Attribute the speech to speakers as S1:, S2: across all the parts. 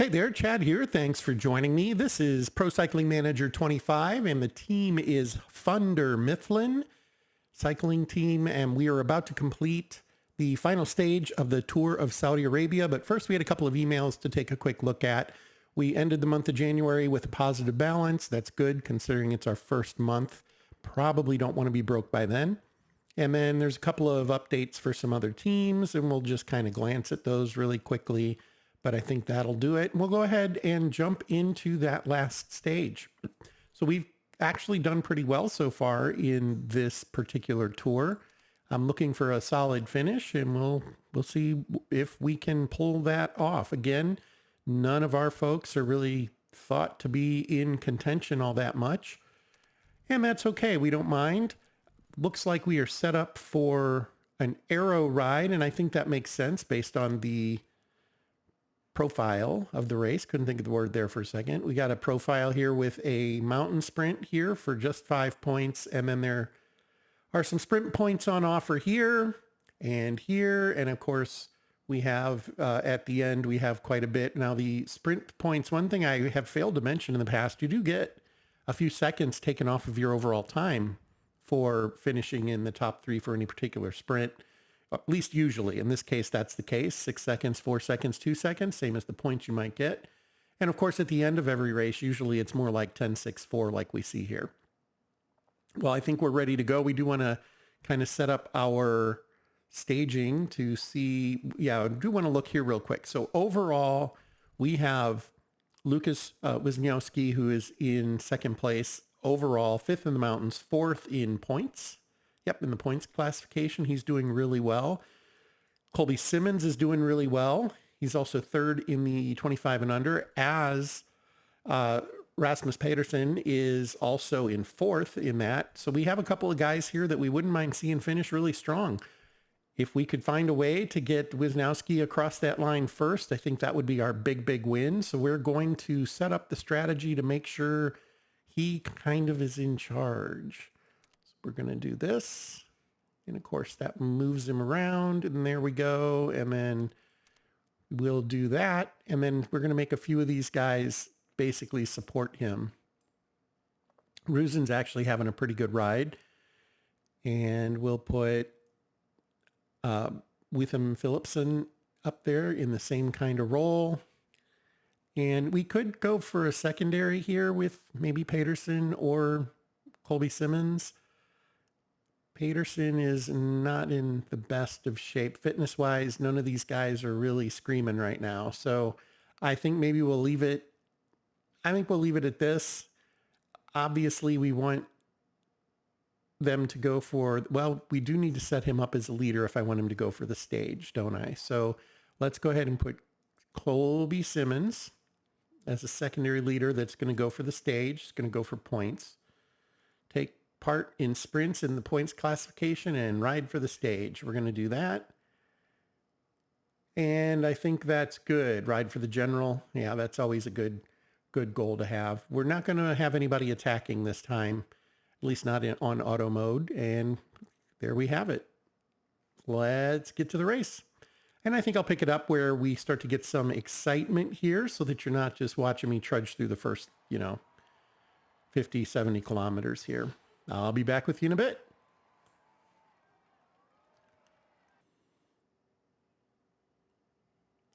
S1: Hey there, Chad here. Thanks for joining me. This is Pro Cycling Manager 25, and the team is Funder Mifflin cycling team, and we are about to complete the final stage of the Tour of Saudi Arabia. But first, we had a couple of emails to take a quick look at. We ended the month of January with a positive balance. That's good considering it's our first month. Probably don't want to be broke by then. And then there's a couple of updates for some other teams, and we'll just kind of glance at those really quickly. But I think that'll do it. We'll go ahead and jump into that last stage. So we've actually done pretty well so far in this particular tour. I'm looking for a solid finish, and we'll see if we can pull that off. Again, none of our folks are really thought to be in contention all that much, and that's okay. We don't mind. Looks like we are set up for an aero ride, and I think that makes sense based on the profile of the race. Couldn't think of the word there for a second. We got a profile here with a mountain sprint here for just 5 points. And then there are some sprint points on offer here. And of course we have at the end, we have quite a bit. Now the sprint points, one thing I have failed to mention in the past, you do get a few seconds taken off of your overall time for finishing in the top 3 for any particular sprint. At least usually. In this case, that's the case. 6 seconds, 4 seconds, 2 seconds, same as the points you might get. And of course, at the end of every race, usually it's more like 10, 6, 4 like we see here. Well, I think we're ready to go. We do want to kind of set up our staging to see. Yeah, I do want to look here real quick. So overall, we have Lucas Wisniowski, who is in second place overall, 5th in the mountains, 4th in points. Yep, in the points classification, he's doing really well. Colby Simmons is doing really well. He's also 3rd in the 25 and under, as Rasmus Pedersen is also in 4th in that. So we have a couple of guys here that we wouldn't mind seeing finish really strong. If we could find a way to get Wisniowski across that line first, I think that would be our big win. So we're going to set up the strategy to make sure he kind of is in charge. We're going to do this. And of course that moves him around, and there we go. And then we'll do that. And then we're going to make a few of these guys basically support him. Ruzin's actually having a pretty good ride. And we'll put Witham Phillipson up there in the same kind of role. And we could go for a secondary here with maybe Pedersen or Colby Simmons. Pedersen is not in the best of shape fitness-wise. None of these guys are really screaming right now. So I think maybe we'll leave it. I think we'll leave it at this. Obviously, we want them to go for, well, we do need to set him up as a leader if I want him to go for the stage, don't I? So let's go ahead and put Colby Simmons as a secondary leader that's going to go for the stage. It's going to go for points. Take part in sprints in the points classification and ride for the stage. We're going to do that. And I think that's good. Ride for the general. Yeah, that's always a good goal to have. We're not going to have anybody attacking this time, at least not on auto mode. And there we have it. Let's get to the race. And I think I'll pick it up where we start to get some excitement here so that you're not just watching me trudge through the first, 50, 70 kilometers here. I'll be back with you in a bit.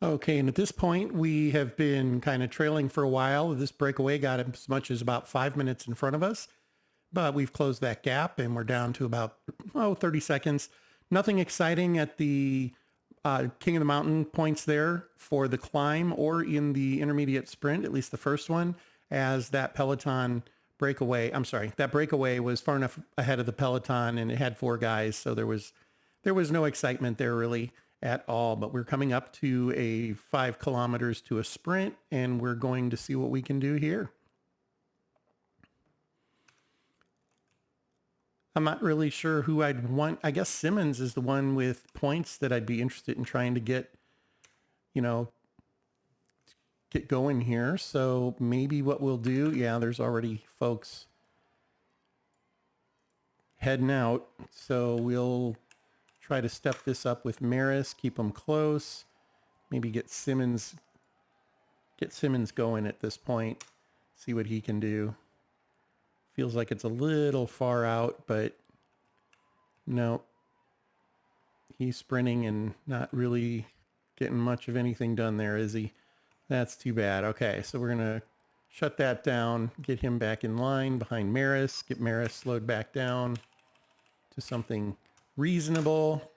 S1: Okay, and at this point, we have been kind of trailing for a while. This breakaway got as much as about 5 minutes in front of us, but we've closed that gap and we're down to about 30 seconds. Nothing exciting at the King of the Mountain points there for the climb or in the intermediate sprint, at least the first one, as that peloton that breakaway was far enough ahead of the peloton and it had 4 guys. So there was no excitement there really at all, but we're coming up to a 5 kilometers to a sprint and we're going to see what we can do here. I'm not really sure who I'd want. I guess Simmons is the one with points that I'd be interested in trying to get going here. So maybe what we'll do, there's already folks heading out. So we'll try to step this up with Maris, keep them close, maybe get Simmons get Simmons going at this point. See what he can do. Feels like it's a little far out, but no. He's sprinting and not really getting much of anything done there, is he? That's too bad. Okay, so we're going to shut that down, get him back in line behind Maris, get Maris slowed back down to something reasonable.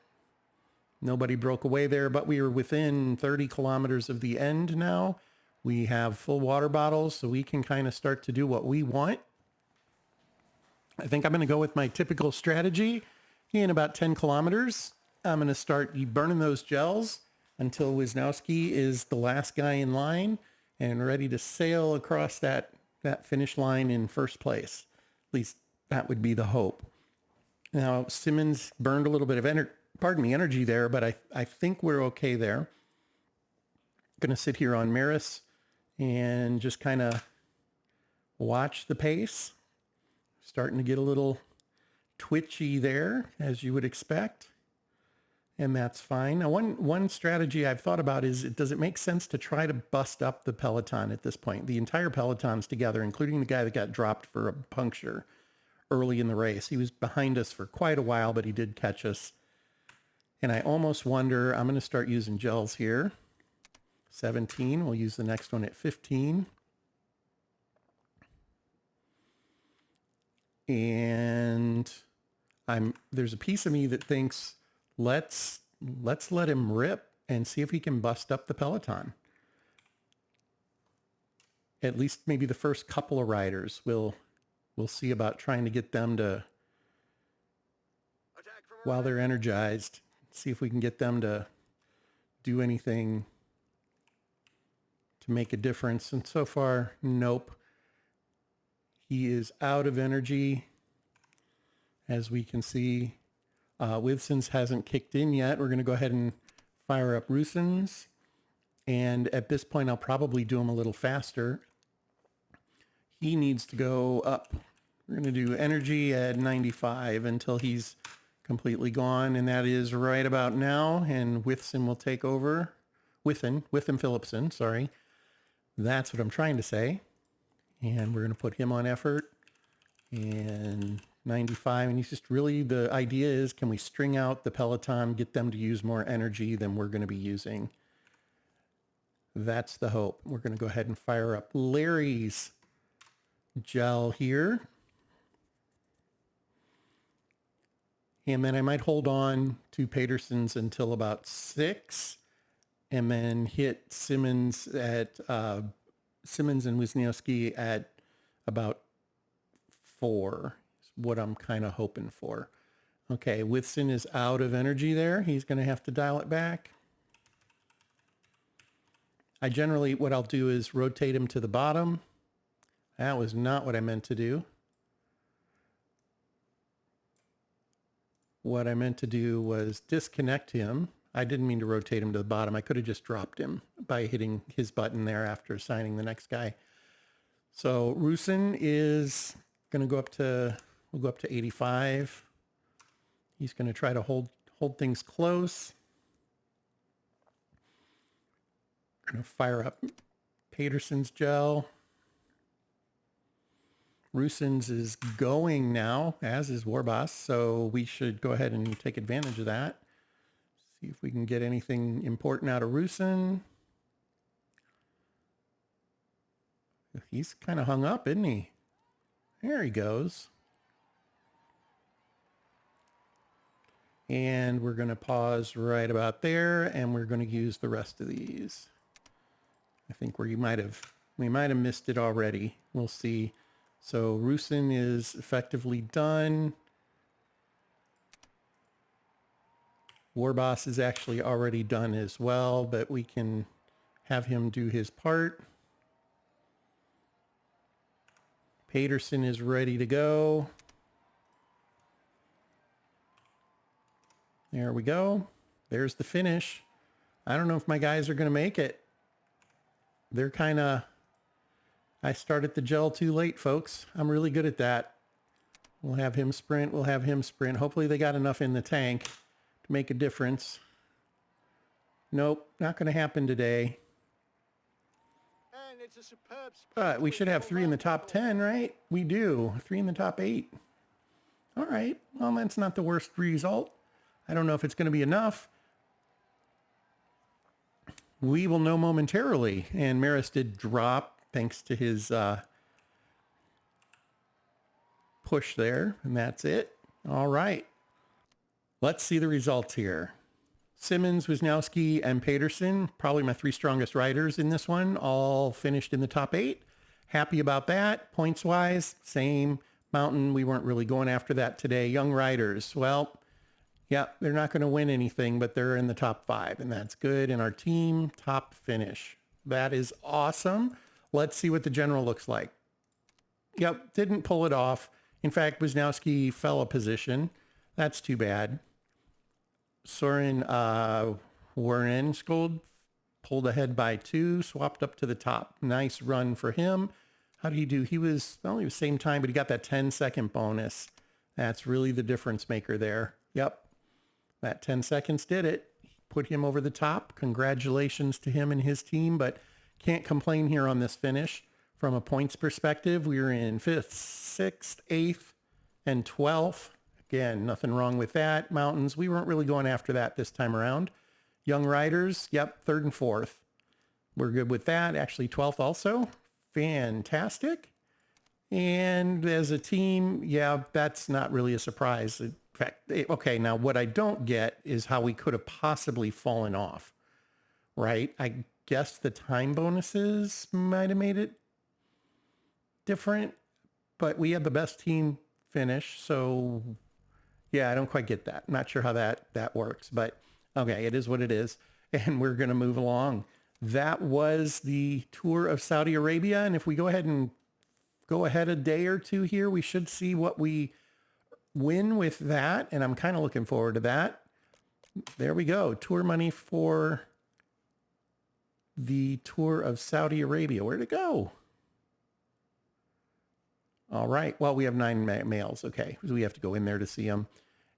S1: Nobody broke away there, but we were within 30 kilometers of the end now. We have full water bottles, so we can kind of start to do what we want. I think I'm going to go with my typical strategy. In about 10 kilometers, I'm going to start burning those gels until Wisniowski is the last guy in line and ready to sail across that finish line in first place. At least that would be the hope. Now, Simmons burned a little bit of energy there, but I think we're okay there. Going to sit here on Maris and just kind of watch the pace. Starting to get a little twitchy there, as you would expect. And that's fine. Now, one strategy I've thought about is, does it make sense to try to bust up the peloton at this point? The entire peloton's together, including the guy that got dropped for a puncture early in the race. He was behind us for quite a while, but he did catch us. And I almost wonder, I'm going to start using gels here. 17, we'll use the next one at 15. And there's a piece of me that thinks, let's let him rip and see if he can bust up the peloton. At least maybe the first couple of riders. We'll see about trying to get them to, while they're energized, see if we can get them to do anything to make a difference. And so far, nope. He is out of energy, as we can see. Withson's hasn't kicked in yet. We're going to go ahead and fire up Rusens. And at this point, I'll probably do him a little faster. He needs to go up. We're going to do energy at 95 until he's completely gone. And that is right about now. And Withson will take over. Witham Phillipson, sorry. That's what I'm trying to say. And we're going to put him on effort. And 95, and he's just really, the idea is, can we string out the peloton, get them to use more energy than we're going to be using? That's the hope. We're going to go ahead and fire up Larry's gel here. And then I might hold on to Peterson's until about 6, and then hit Simmons at Simmons and Wisniowski at about 4. What I'm kind of hoping for. Okay, Withson is out of energy there. He's going to have to dial it back. I generally, what I'll do is rotate him to the bottom. That was not what I meant to do. What I meant to do was disconnect him. I didn't mean to rotate him to the bottom. I could have just dropped him by hitting his button there after assigning the next guy. So Rusin is going to go up to, we'll go up to 85. He's going to try to hold things close. Going to fire up Peterson's gel. Rusin's is going now, as is Warboss, so we should go ahead and take advantage of that. See if we can get anything important out of Rusin. He's kind of hung up, isn't he? There he goes. And we're going to pause right about there, and we're going to use the rest of these. I think we might have missed it already. We'll see. So Rusin is effectively done. Warboss is actually already done as well, but we can have him do his part. Peterson is ready to go. There we go. There's the finish. I don't know if my guys are going to make it. They're kind of... I started the gel too late, folks. I'm really good at that. We'll have him sprint. We'll have him sprint. Hopefully they got enough in the tank to make a difference. Nope, not going to happen today. But we should have 3 in the top 10, right? We do. 3 in the top 8. All right. Well, that's not the worst result. I don't know if it's going to be enough. We will know momentarily. And Maris did drop thanks to his push there. And that's it. All right. Let's see the results here. Simmons, Wisniowski, and Peterson, probably my 3 strongest riders in this one, all finished in the top 8. Happy about that. Points-wise, same. Mountain, we weren't really going after that today. Young riders, well, yeah, they're not going to win anything, but they're in the top 5, and that's good. And our team, top finish. That is awesome. Let's see what the general looks like. Yep, didn't pull it off. In fact, Wisniowski fell a position. That's too bad. Soren Warrenskold pulled ahead by 2, swapped up to the top. Nice run for him. How did he do? He was only the same time, but he got that 10-second bonus. That's really the difference maker there. Yep. That 10 seconds did it. Put him over the top. Congratulations to him and his team, but can't complain here on this finish. From a points perspective, we were in 5th, 6th, 8th, and 12th. Again, nothing wrong with that. Mountains, we weren't really going after that this time around. Young riders, yep, 3rd and 4th. We're good with that. Actually, 12th also. Fantastic. And as a team, yeah, that's not really a surprise. In fact, okay, now what I don't get is how we could have possibly fallen off, right? I guess the time bonuses might have made it different, but we had the best team finish, so yeah, I don't quite get that. I'm not sure how that works, but okay, it is what it is, and we're going to move along. That was the tour of Saudi Arabia, and if we go ahead a day or two here, we should see what we win with that, and I'm kind of looking forward to that. There we go. Tour money for the tour of Saudi Arabia. Where'd it go? All right. Well, we have 9 males. Okay. So we have to go in there to see them.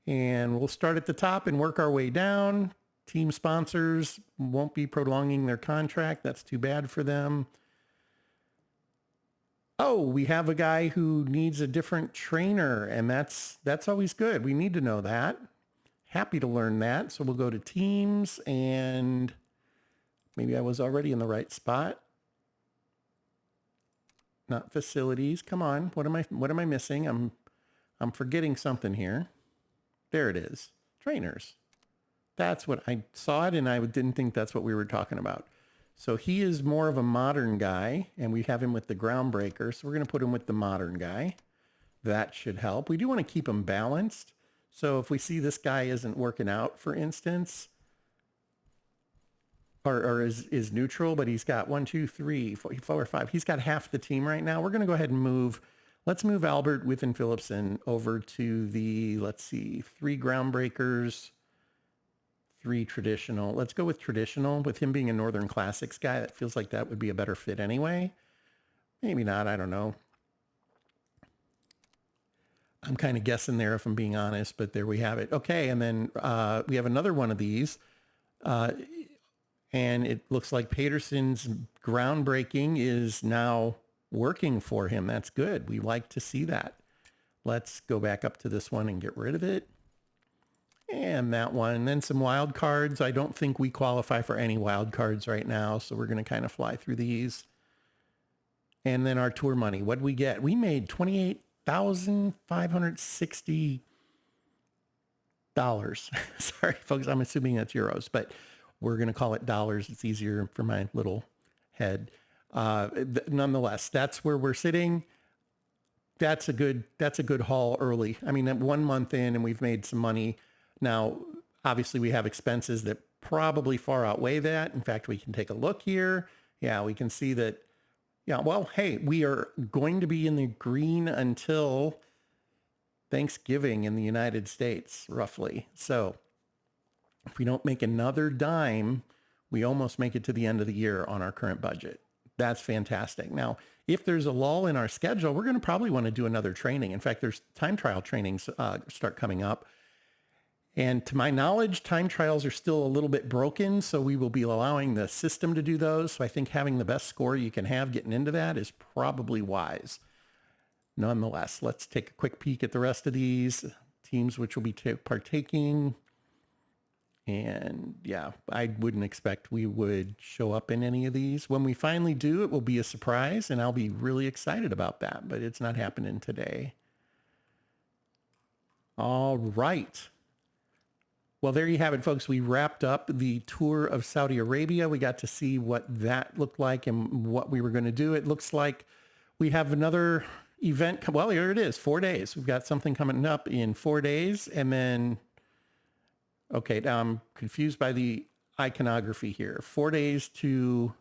S1: And we'll start at the top and work our way down. Team sponsors won't be prolonging their contract. That's too bad for them. Oh, we have a guy who needs a different trainer, and that's always good. We need to know that. Happy to learn that. So we'll go to teams, and maybe I was already in the right spot. Not facilities. Come on. What am I missing? I'm forgetting something here. There it is. Trainers. That's what I saw it, and I didn't think that's what we were talking about. So he is more of a modern guy, and we have him with the groundbreaker. So we're going to put him with the modern guy. That should help. We do want to keep him balanced. So if we see this guy isn't working out, for instance, or is neutral, but he's got 1, 2, 3, 4, 5. He's got half the team right now. We're going to go ahead and let's move Albert Within Phillipson over to the, let's see, 3 groundbreakers, 3 traditional. Let's go with traditional. With him being a Northern Classics guy, that feels like that would be a better fit anyway. Maybe not. I don't know. I'm kind of guessing there if I'm being honest, but there we have it. Okay, and then we have another one of these. And it looks like Peterson's groundbreaking is now working for him. That's good. We like to see that. Let's go back up to this one and get rid of it. And that one. And then some wild cards. I don't think we qualify for any wild cards right now, so we're going to kind of fly through these. And then our tour money. What did we get? We made $28,560. Sorry, folks. I'm assuming that's euros, but we're going to call it dollars. It's easier for my little head. Nonetheless, that's where we're sitting. That's a good haul early. I mean, 1 month in and we've made some money. Now, obviously we have expenses that probably far outweigh that. In fact, we can take a look here. Yeah, we can see that. Yeah, well, hey, we are going to be in the green until Thanksgiving in the United States, roughly. So if we don't make another dime, we almost make it to the end of the year on our current budget. That's fantastic. Now, if there's a lull in our schedule, we're going to probably want to do another training. In fact, there's time trial trainings start coming up. And to my knowledge, time trials are still a little bit broken, so we will be allowing the system to do those. So I think having the best score you can have getting into that is probably wise. Nonetheless, let's take a quick peek at the rest of these teams which will be partaking. And yeah, I wouldn't expect we would show up in any of these. When we finally do, it will be a surprise, and I'll be really excited about that, but it's not happening today. All right. Well, there you have it, folks. We wrapped up the tour of Saudi Arabia. We got to see what that looked like and what we were going to do. It looks like we have another event. Well, here it is, 4 days. We've got something coming up in 4 days. And then, okay, now I'm confused by the iconography here. 4 days to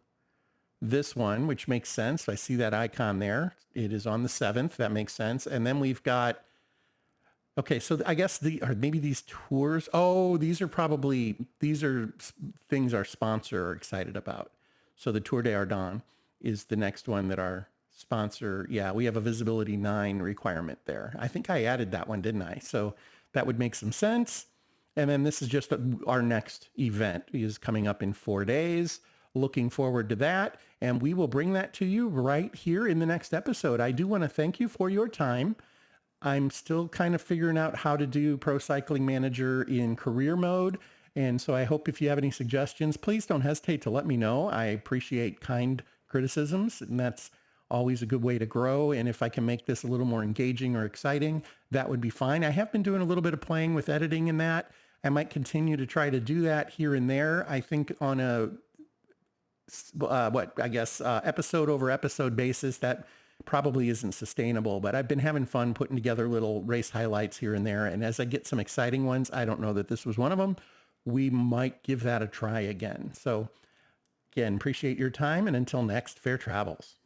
S1: this one, which makes sense. I see that icon there. It is on the 7th. That makes sense. And then we've got, okay, so I guess or maybe these tours. Oh, these are things our sponsor are excited about. So the Tour de Ardennes is the next one that our sponsor, yeah, we have a visibility 9 requirement there. I think I added that one, didn't I? So that would make some sense. And then this is just our next event is coming up in 4 days. Looking forward to that. And we will bring that to you right here in the next episode. I do want to thank you for your time. I'm still kind of figuring out how to do Pro Cycling Manager in career mode. And so I hope if you have any suggestions, please don't hesitate to let me know. I appreciate kind criticisms, and that's always a good way to grow. And if I can make this a little more engaging or exciting, that would be fine. I have been doing a little bit of playing with editing in that. I might continue to try to do that here and there. I think on a, episode over episode basis, that probably isn't sustainable, but I've been having fun putting together little race highlights here and there. And as I get some exciting ones, I don't know that this was one of them, we might give that a try again. So again, appreciate your time. And until next, fair travels.